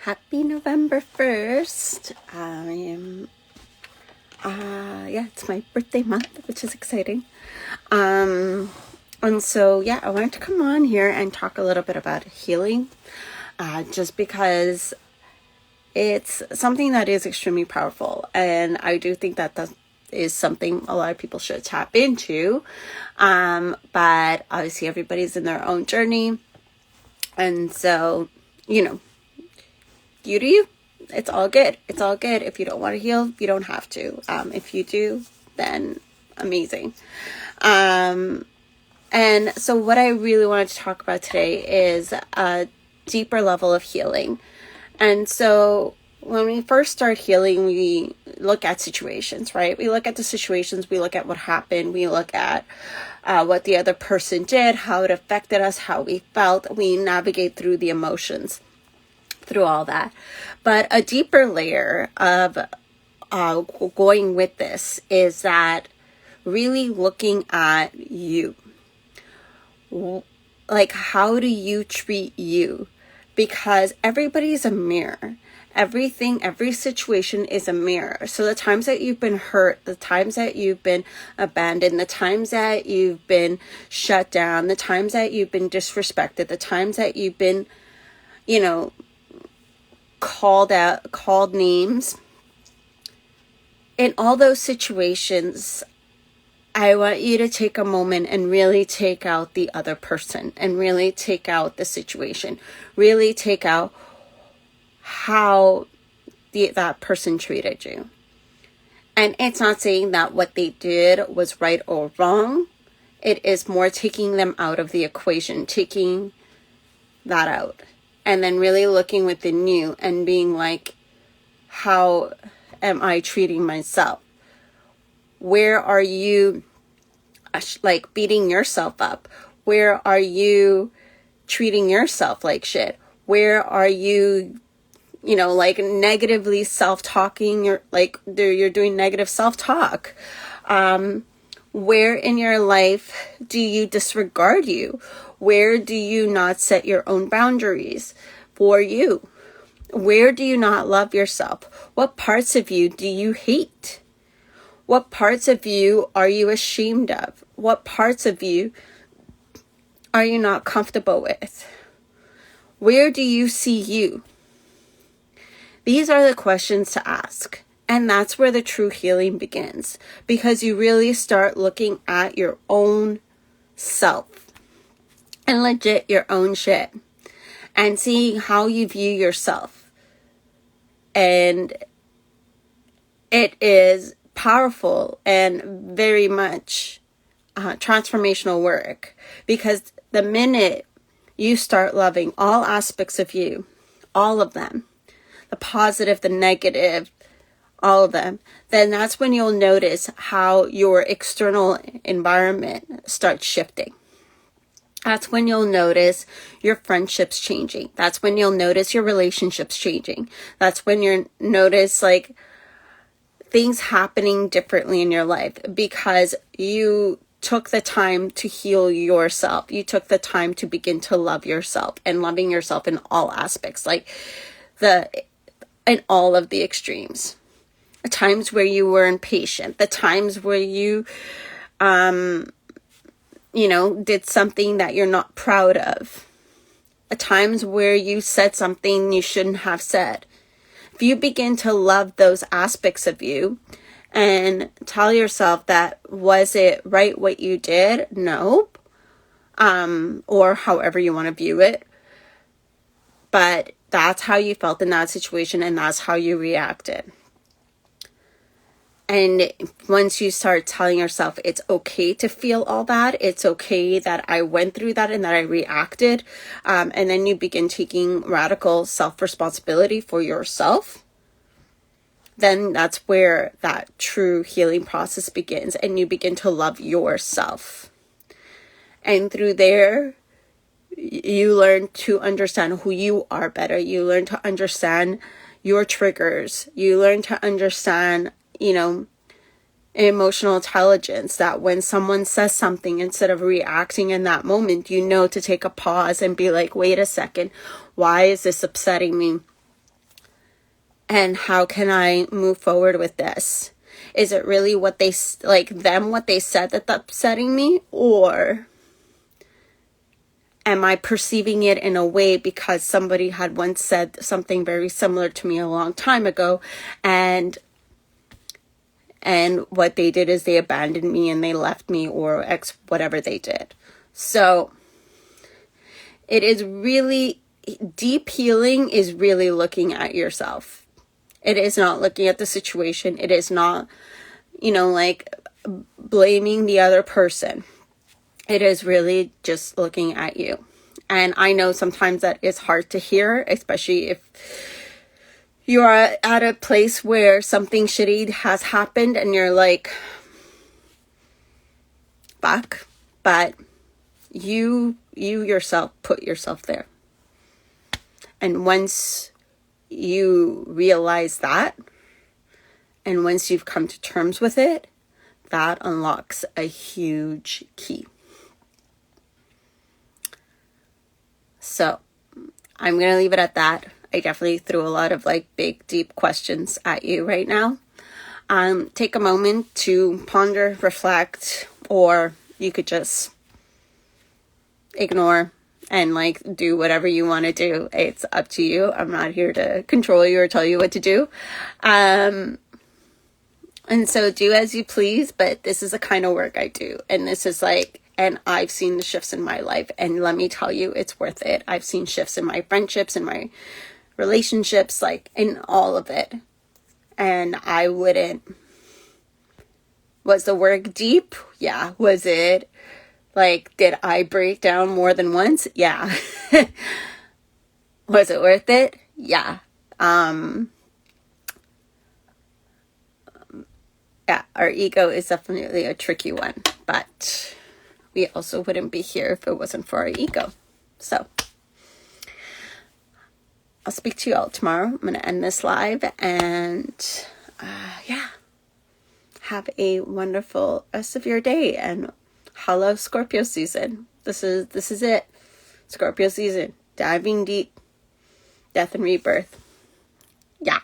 Happy November 1st. It's my birthday month, which is exciting. I wanted to come on here and talk a little bit about healing, just because it's something that is extremely powerful. And I do think that is something a lot of people should tap into. But obviously everybody's in their own journey. And so, you do you. It's all good. It's all good. If you don't want to heal, you don't have to. If you do, then amazing. And so what I really wanted to talk about today is a deeper level of healing. And so when we first start healing, we look at situations, right? We look at the situations, we look at what happened, we look at what the other person did, how it affected us, how we felt. We navigate through the emotions, through all that. But a deeper layer of going with this is that really looking at you. Like, how do you treat you? Because everybody's a mirror. Every situation is a mirror. So the times that you've been hurt, the times that you've been abandoned, the times that you've been shut down, the times that you've been disrespected, the times that you've been, called names. In all those situations, I want you to take a moment and really take out the other person and really take out the situation. Really take out how that person treated you. And it's not saying that what they did was right or wrong. It is more taking them out of the equation, taking that out. And then really looking within you and being like, how am I treating myself? Where are you beating yourself up? Where are you treating yourself like shit? Where are you, negatively self-talking? You're doing negative self-talk. Where in your life do you disregard you? Where do you not set your own boundaries for you? Where do you not love yourself? What parts of you do you hate? What parts of you are you ashamed of? What parts of you are you not comfortable with? Where do you see you? These are the questions to ask. And that's where the true healing begins. Because you really start looking at your own self. And legit your own shit. And seeing how you view yourself. And it is powerful and very much transformational work. Because the minute you start loving all aspects of you, all of them, the positive, the negative, all of them, then that's when you'll notice how your external environment starts shifting. That's when you'll notice your friendships changing. That's when you'll notice your relationships changing. That's when you'll notice things happening differently in your life because you took the time to heal yourself. You took the time to begin to love yourself and loving yourself in all aspects, in all of the extremes. The times where you were impatient, the times where you, did something that you're not proud of, the times where you said something you shouldn't have said. If you begin to love those aspects of you and tell yourself that, was it right what you did? No. Or however you want to view it. But that's how you felt in that situation and that's how you reacted. And once you start telling yourself it's okay to feel all that, it's okay that I went through that and that I reacted, and then you begin taking radical self-responsibility for yourself, then that's where that true healing process begins and you begin to love yourself. And through there, you learn to understand who you are better. You learn to understand your triggers. You learn to understand, emotional intelligence, that when someone says something, instead of reacting in that moment, to take a pause and be like, wait a second, why is this upsetting me? And how can I move forward with this? Is it really what they, like them, what they said that's upsetting me? Or am I perceiving it in a way because somebody had once said something very similar to me a long time ago, and what they did is they abandoned me and they left me, or whatever they did. So it is really, deep healing is really looking at yourself. It is not looking at the situation. It is not, like blaming the other person. It is really just looking at you. And I know sometimes that is hard to hear, especially if you are at a place where something shitty has happened and you're like, fuck. But you yourself put yourself there. And once you realize that, and once you've come to terms with it, that unlocks a huge key. So I'm going to leave it at that. I definitely threw a lot of big, deep questions at you right now. Take a moment to ponder, reflect, or you could just ignore and do whatever you want to do. It's up to you. I'm not here to control you or tell you what to do. And so do as you please, but this is the kind of work I do. And this is and I've seen the shifts in my life, and let me tell you, it's worth it. I've seen shifts in my friendships, in my relationships, in all of it. And I wouldn't. Was the work deep? Yeah. Was it did I break down more than once? Yeah. Was it worth it? Yeah. Yeah, our ego is definitely a tricky one, but we also wouldn't be here if it wasn't for our ego. So I'll speak to you all tomorrow. I'm going to end this live, and have a wonderful rest of your day, and hello Scorpio season. This is it. Scorpio season. Diving deep. Death and rebirth. Yeah.